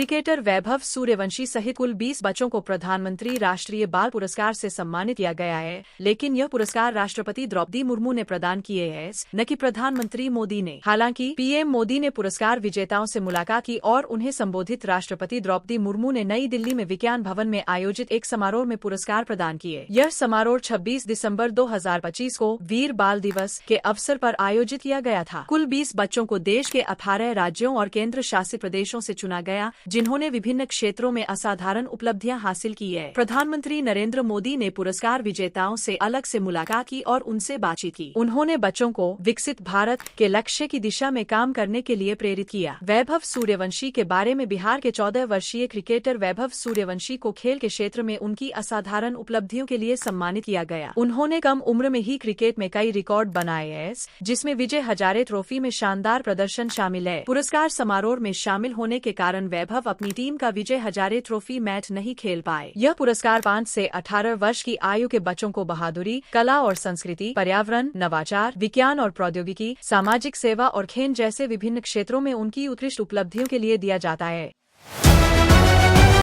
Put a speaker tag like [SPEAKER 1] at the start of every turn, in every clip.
[SPEAKER 1] Cricketer Vaibhav Suryavanshi सहित कुल 20 बच्चों को प्रधानमंत्री राष्ट्रीय बाल पुरस्कार से सम्मानित किया गया है, लेकिन यह पुरस्कार राष्ट्रपति द्रौपदी मुर्मू ने प्रदान किए हैं, न कि प्रधानमंत्री मोदी ने। हालांकि पीएम मोदी ने पुरस्कार विजेताओं से मुलाकात की और उन्हें संबोधित राष्ट्रपति द्रौपदी मुर्मू ने नई दिल्ली में विज्ञान भवन में आयोजित एक समारोह में पुरस्कार प्रदान किए। यह समारोह 26 दिसंबर 2025 को वीर बाल दिवस के अवसर पर आयोजित किया गया था। कुल 20 बच्चों को देश के 18 राज्यों और केंद्र शासित प्रदेशों से चुना गया, जिन्होंने विभिन्न क्षेत्रों में असाधारण उपलब्धियां हासिल की है। प्रधानमंत्री नरेंद्र मोदी ने पुरस्कार विजेताओं से अलग से मुलाकात की और उनसे बातचीत की। उन्होंने बच्चों को विकसित भारत के लक्ष्य की दिशा में काम करने के लिए प्रेरित किया। वैभव सूर्यवंशी के बारे में बिहार के 14 वर्षीय क्रिकेटर वैभव सूर्यवंशी को खेल के क्षेत्र में उनकी असाधारण उपलब्धियों के लिए सम्मानित किया गया। उन्होंने कम उम्र में ही क्रिकेट में कई रिकॉर्ड बनाए हैं, जिसमें विजय हजारे ट्रॉफी में शानदार प्रदर्शन शामिल है। पुरस्कार समारोह में शामिल होने के कारण वैभव अपनी टीम का विजय हजारे ट्रॉफी मैच नहीं खेल पाए। यह पुरस्कार 5 से 18 वर्ष की आयु के बच्चों को बहादुरी, कला और संस्कृति, पर्यावरण, नवाचार, विज्ञान और प्रौद्योगिकी, सामाजिक सेवा और खेल जैसे विभिन्न क्षेत्रों में उनकी उत्कृष्ट उपलब्धियों के लिए दिया जाता है।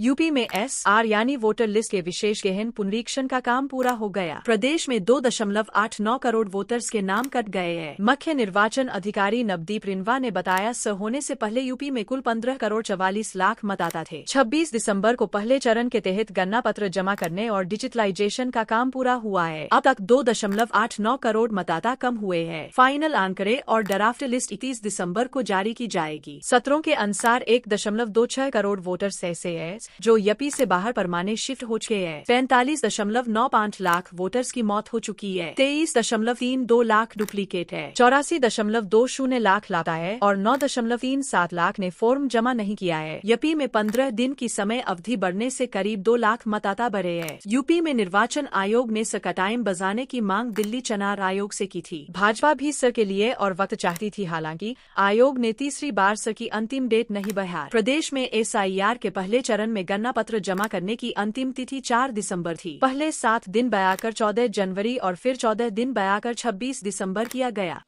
[SPEAKER 1] यूपी में SR यानी वोटर लिस्ट के विशेष गहन पुनरीक्षण का काम पूरा हो गया। प्रदेश में 2.89 करोड़ वोटर्स के नाम कट गए हैं। मुख्य निर्वाचन अधिकारी नवदीप रिंवा ने बताया, होने से पहले यूपी में कुल 15 करोड़ 44 लाख मतदाता थे। 26 दिसंबर को पहले चरण के तहत गणना पत्र जमा करने और डिजिटलाइजेशन का काम पूरा हुआ है। अब तक 2.89 करोड़ मतदाता कम हुए हैं। फाइनल आंकड़े और ड्राफ्ट लिस्ट 31 दिसंबर को जारी की जाएगी। सूत्रों के अनुसार 1.26 करोड़ वोटर्स ऐसे हैं जो यूपी से बाहर परमानेंट शिफ्ट हो चुके हैं। 45.95 लाख वोटर्स की मौत हो चुकी है। 23.32 लाख डुप्लीकेट है। 84.20 लाख लापता है और 9.37 लाख ने फॉर्म जमा नहीं किया है। यूपी में 15 दिन की समय अवधि बढ़ने से करीब 2 लाख मतदाता बढ़े हैं। यूपी में निर्वाचन आयोग ने टाइम बजाने की मांग दिल्ली चुनाव आयोग से की थी। भाजपा भी सर के लिए और वक्त चाहती थी, हालांकि आयोग ने तीसरी बार सर की अंतिम डेट नहीं बढ़ाई। प्रदेश में SIR के पहले चरण में गणना पत्र जमा करने की अंतिम तिथि 4 दिसंबर थी। पहले 7 दिन बढ़ाकर 14 जनवरी और फिर 14 दिन बढ़ाकर 26 दिसंबर किया गया।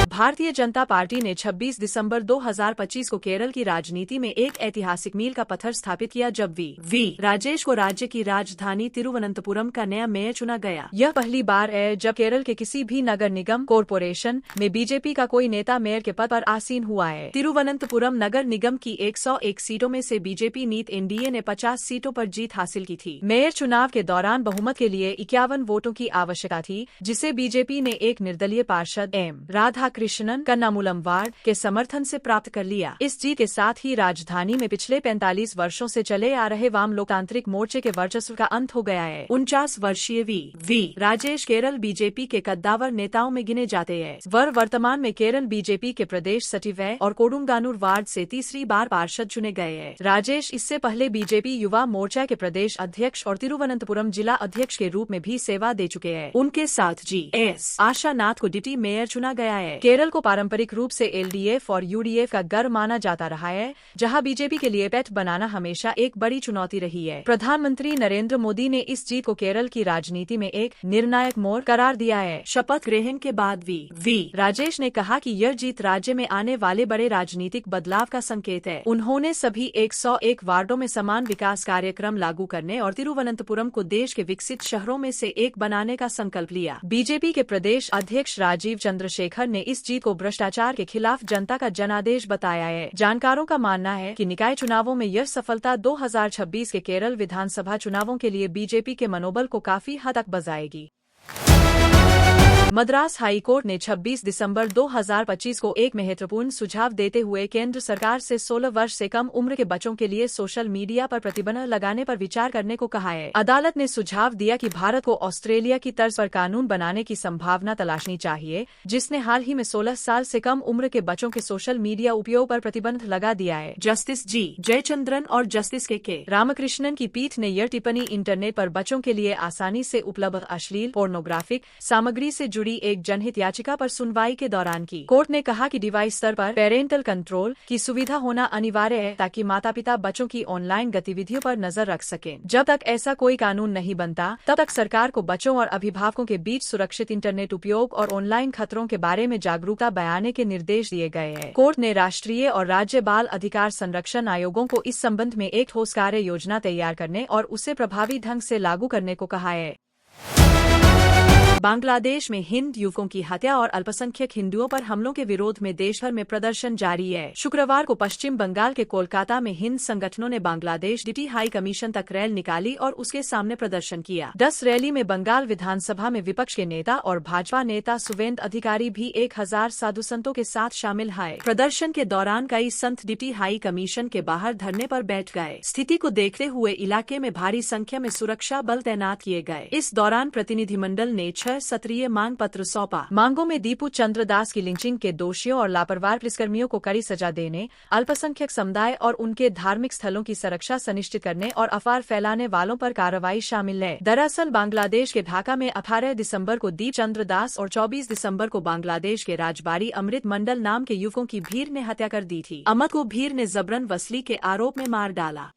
[SPEAKER 1] भारतीय जनता पार्टी ने 26 दिसंबर 2025 को केरल की राजनीति में एक ऐतिहासिक मील का पत्थर स्थापित किया, जब वी राजेश को राज्य की राजधानी तिरुवनंतपुरम का नया मेयर चुना गया। यह पहली बार है जब केरल के किसी भी नगर निगम कॉरपोरेशन में बीजेपी का कोई नेता मेयर के पद पर आसीन हुआ है। तिरुवनंतपुरम नगर निगम की 101 सीटों में से बीजेपी नीत एनडीए ने 50 सीटों पर जीत हासिल की थी। मेयर चुनाव के दौरान बहुमत के लिए 51 वोटों की आवश्यकता थी, जिसे बीजेपी ने एक निर्दलीय पार्षद M राधा कृष्णन कन्नामुलम वार्ड के समर्थन से प्राप्त कर लिया। इस जीत के साथ ही राजधानी में पिछले 45 वर्षों से चले आ रहे वाम लोकतांत्रिक मोर्चे के वर्चस्व का अंत हो गया है। 49 वर्षीय वी राजेश केरल बीजेपी के कद्दावर नेताओं में गिने जाते हैं। वह वर्तमान में केरल बीजेपी के प्रदेश सचिव है और कोडुंगानूर वार्ड से तीसरी बार पार्षद चुने गए हैं। राजेश इससे पहले बीजेपी युवा मोर्चा के प्रदेश अध्यक्ष और तिरुवनंतपुरम जिला अध्यक्ष के रूप में भी सेवा दे चुके हैं। उनके साथ GS आशानाथ को डिप्टी मेयर चुना गया है। केरल को पारंपरिक रूप से LDF और UDF का घर माना जाता रहा है, जहां बीजेपी के लिए पैठ बनाना हमेशा एक बड़ी चुनौती रही है। प्रधानमंत्री नरेंद्र मोदी ने इस जीत को केरल की राजनीति में एक निर्णायक मोड़ करार दिया है। शपथ ग्रहण के बाद वी राजेश ने कहा कि यह जीत राज्य में आने वाले बड़े राजनीतिक बदलाव का संकेत है। उन्होंने सभी 101 वार्डों में समान विकास कार्यक्रम लागू करने और तिरुवनंतपुरम को देश के विकसित शहरों में से एक बनाने का संकल्प लिया। बीजेपी के प्रदेश अध्यक्ष राजीव चंद्रशेखर ने इस जीत को भ्रष्टाचार के खिलाफ जनता का जनादेश बताया है। जानकारों का मानना है कि निकाय चुनावों में यह सफलता 2026 के केरल विधानसभा चुनावों के लिए बीजेपी के मनोबल को काफी हद तक बढ़ाएगी। मद्रास हाई कोर्ट ने 26 दिसंबर 2025 को एक महत्वपूर्ण सुझाव देते हुए केंद्र सरकार से 16 वर्ष से कम उम्र के बच्चों के लिए सोशल मीडिया पर प्रतिबंध लगाने पर विचार करने को कहा है। अदालत ने सुझाव दिया कि भारत को ऑस्ट्रेलिया की तर्ज पर कानून बनाने की संभावना तलाशनी चाहिए, जिसने हाल ही में 16 साल से कम उम्र के बच्चों के सोशल मीडिया उपयोग पर प्रतिबंध लगा दिया है। जस्टिस G जयचंद्रन और जस्टिस के रामकृष्णन की पीठ ने यह टिप्पणी इंटरनेट पर बच्चों के लिए आसानी से उपलब्ध अश्लील पोर्नोग्राफिक सामग्री से जुड़ी एक जनहित याचिका पर सुनवाई के दौरान की। कोर्ट ने कहा कि डिवाइस स्तर पर पेरेंटल कंट्रोल की सुविधा होना अनिवार्य है ताकि माता पिता बच्चों की ऑनलाइन गतिविधियों पर नजर रख सकें। जब तक ऐसा कोई कानून नहीं बनता तब तक सरकार को बच्चों और अभिभावकों के बीच सुरक्षित इंटरनेट उपयोग और ऑनलाइन खतरों के बारे में जागरूकता बढ़ाने के निर्देश दिए गए हैं। कोर्ट ने राष्ट्रीय और राज्य बाल अधिकार संरक्षण आयोगों को इस संबंध में एक ठोस कार्य योजना तैयार करने और उसे प्रभावी ढंग से लागू करने को कहा है। बांग्लादेश में हिंद युवकों की हत्या और अल्पसंख्यक हिंदुओं पर हमलों के विरोध में देश भर में प्रदर्शन जारी है। शुक्रवार को पश्चिम बंगाल के कोलकाता में हिंद संगठनों ने बांग्लादेश डिप्टी हाई कमीशन तक रैली निकाली और उसके सामने प्रदर्शन किया। 10 रैली में बंगाल विधानसभा में विपक्ष के नेता और भाजपा नेता सुवेंदु अधिकारी भी 1000 साधु संतों के साथ शामिल हैं। प्रदर्शन के दौरान कई संत डिप्टी हाई कमीशन के बाहर धरने पर बैठ गए। स्थिति को देखते हुए इलाके में भारी संख्या में सुरक्षा बल तैनात किए गए। इस दौरान प्रतिनिधिमंडल ने 6 सत्रीय मांग पत्र सौंपा। मांगों में दीपू चंद्र दास की लिंचिंग के दोषियों और लापरवाह पुलिसकर्मियों को कड़ी सजा देने, अल्पसंख्यक समुदाय और उनके धार्मिक स्थलों की सुरक्षा सुनिश्चित करने और अफवाह फैलाने वालों पर कार्रवाई शामिल है। दरअसल बांग्लादेश के ढाका में 18 दिसंबर को दीप चंद्र दास और 24 दिसंबर को बांग्लादेश के राजबारी अमृत मंडल नाम के युवकों की भीड़ ने हत्या कर दी थी। अमृत को भीड़ ने जबरन वसूली के आरोप में मार डाला।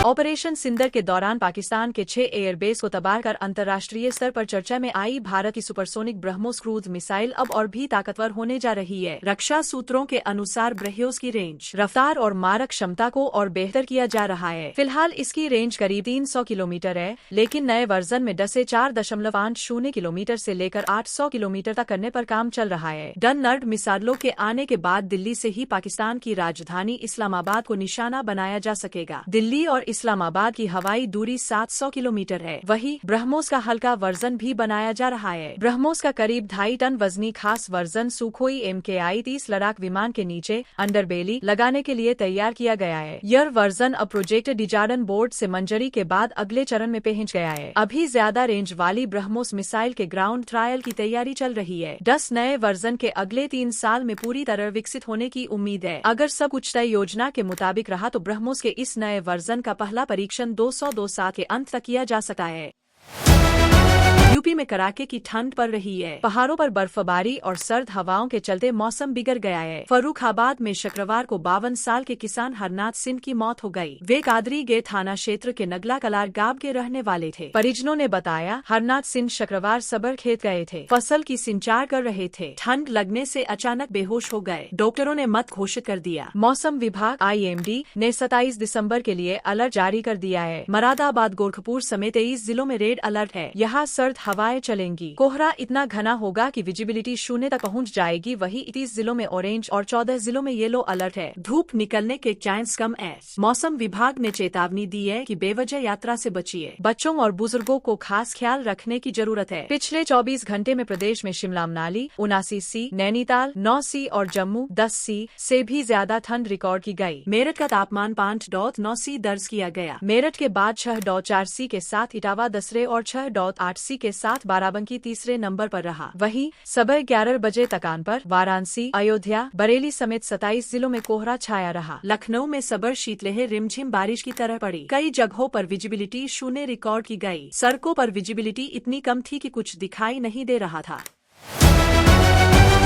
[SPEAKER 1] ऑपरेशन सिंदर के दौरान पाकिस्तान के 6 एयरबेस को तबाह कर अंतर्राष्ट्रीय स्तर पर चर्चा में आई भारत की सुपरसोनिक ब्रह्मोस क्रूज मिसाइल अब और भी ताकतवर होने जा रही है। रक्षा सूत्रों के अनुसार ब्रह्मोस की रेंज, रफ्तार और मारक क्षमता को और बेहतर किया जा रहा है। फिलहाल इसकी रेंज करीब 300 किलोमीटर है, लेकिन नए वर्जन में 10 से 4.50 किलोमीटर से लेकर 800 किलोमीटर तक करने पर काम चल रहा है। डन-नर्ड मिसाइलों के आने के बाद दिल्ली से ही पाकिस्तान की राजधानी इस्लामाबाद को निशाना बनाया जा सकेगा। दिल्ली और इस्लामाबाद की हवाई दूरी 700 किलोमीटर है। वहीं ब्रह्मोस का हल्का वर्जन भी बनाया जा रहा है। ब्रह्मोस का करीब 2.5 टन वजनी खास वर्जन सुखोई MKI-30 लड़ाक विमान के नीचे अंडरबेली लगाने के लिए तैयार किया गया है। यह वर्जन अब प्रोजेक्ट डिजार्डन बोर्ड से मंजूरी के बाद अगले चरण में पहुंच गया है। अभी ज्यादा रेंज वाली ब्रह्मोस मिसाइल के ग्राउंड ट्रायल की तैयारी चल रही है। 10 नए वर्जन के अगले 3 साल में पूरी तरह विकसित होने की उम्मीद है। अगर सब कुछ तय योजना के मुताबिक रहा तो ब्रह्मोस के इस नए वर्जन का पहला परीक्षण 202 के अंत तक किया जा सकता है। यूपी में कड़ाके की ठंड पड़ रही है। पहाड़ों पर बर्फबारी और सर्द हवाओं के चलते मौसम बिगड़ गया है। फर्रुखाबाद में शुक्रवार को 52 साल के किसान हरनाथ सिंह की मौत हो गई। वे कादरी गे थाना क्षेत्र के नगला कलार गांव के रहने वाले थे। परिजनों ने बताया हरनाथ सिंह शुक्रवार सबर खेत गए थे, फसल की सिंचाई कर रहे थे। ठंड लगने से अचानक बेहोश हो गए। डॉक्टरों ने मौत घोषित कर दिया। मौसम विभाग IMD ने 27 दिसंबर के लिए अलर्ट जारी कर दिया है। मुरादाबाद, गोरखपुर समेत 23 जिलों में रेड अलर्ट है। यहाँ सर्द हवाएं चलेंगी। कोहरा इतना घना होगा कि विजिबिलिटी 0 तक पहुंच जाएगी। वहीं 30 जिलों में ऑरेंज और 14 जिलों में येलो अलर्ट है। धूप निकलने के चांस कम है। मौसम विभाग ने चेतावनी दी है कि बेवजह यात्रा से बचिए। बच्चों और बुजुर्गों को खास ख्याल रखने की जरूरत है। पिछले 24 घंटे में प्रदेश में शिमला मनाली 79C, नैनीताल 9C और जम्मू 10C से भी ज्यादा ठंड रिकॉर्ड की गई। मेरठ का तापमान 5.9C दर्ज किया गया। मेरठ के बाद 6.4C के साथ इटावा दूसरे और 6.8C के साथ बाराबंकी तीसरे नंबर पर रहा। वहीं सुबह 11 बजे तक कानपुर, वाराणसी, अयोध्या, बरेली समेत 27 जिलों में कोहरा छाया रहा। लखनऊ में सुबह शीतलहर रिमझिम बारिश की तरह पड़ी। कई जगहों पर विजिबिलिटी 0 रिकॉर्ड की गई। सड़कों पर विजिबिलिटी इतनी कम थी कि कुछ दिखाई नहीं दे रहा था।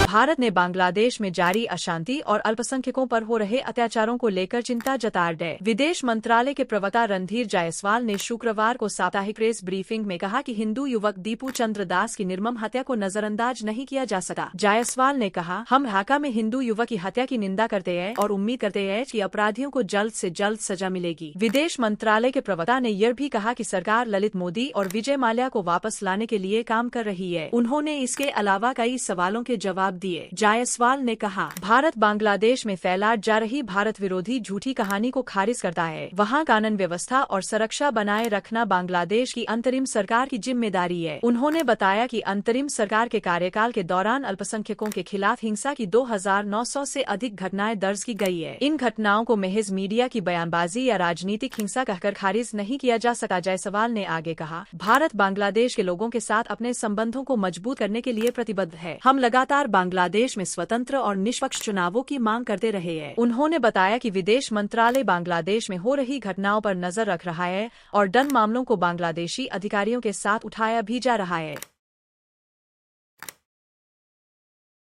[SPEAKER 1] भारत ने बांग्लादेश में जारी अशांति और अल्पसंख्यकों पर हो रहे अत्याचारों को लेकर चिंता जता है। विदेश मंत्रालय के प्रवक्ता रणधीर जायसवाल ने शुक्रवार को साप्ताहिक प्रेस ब्रीफिंग में कहा कि हिंदू युवक दीपू चंद्र दास की निर्मम हत्या को नजरअंदाज नहीं किया जा सका। जायसवाल ने कहा, हम ढाका में हिंदू युवक की हत्या की निंदा करते हैं और उम्मीद करते हैं कि अपराधियों को जल्द से जल्द सजा मिलेगी। विदेश मंत्रालय के प्रवक्ता ने यह भी कहा कि सरकार ललित मोदी और विजय माल्या को वापस लाने के लिए काम कर रही है। उन्होंने इसके अलावा कई सवालों के जवाब दिए। जायसवाल ने कहा, भारत बांग्लादेश में फैला जा रही भारत विरोधी झूठी कहानी को खारिज करता है। वहां कानून व्यवस्था और सुरक्षा बनाए रखना बांग्लादेश की अंतरिम सरकार की जिम्मेदारी है। उन्होंने बताया कि अंतरिम सरकार के कार्यकाल के दौरान अल्पसंख्यकों के खिलाफ हिंसा की 2900 से अधिक घटनाएं दर्ज की गई है। इन घटनाओं को महज मीडिया की बयानबाजी या राजनीतिक हिंसा कहकर खारिज नहीं किया जा सका। जायसवाल ने आगे कहा, भारत बांग्लादेश के लोगों के साथ अपने संबंधों को मजबूत करने के लिए प्रतिबद्ध है। हम लगातार बांग्लादेश में स्वतंत्र और निष्पक्ष चुनावों की मांग करते रहे हैं। उन्होंने बताया कि विदेश मंत्रालय बांग्लादेश में हो रही घटनाओं पर नजर रख रहा है और डन मामलों को बांग्लादेशी अधिकारियों के साथ उठाया भी जा रहा है।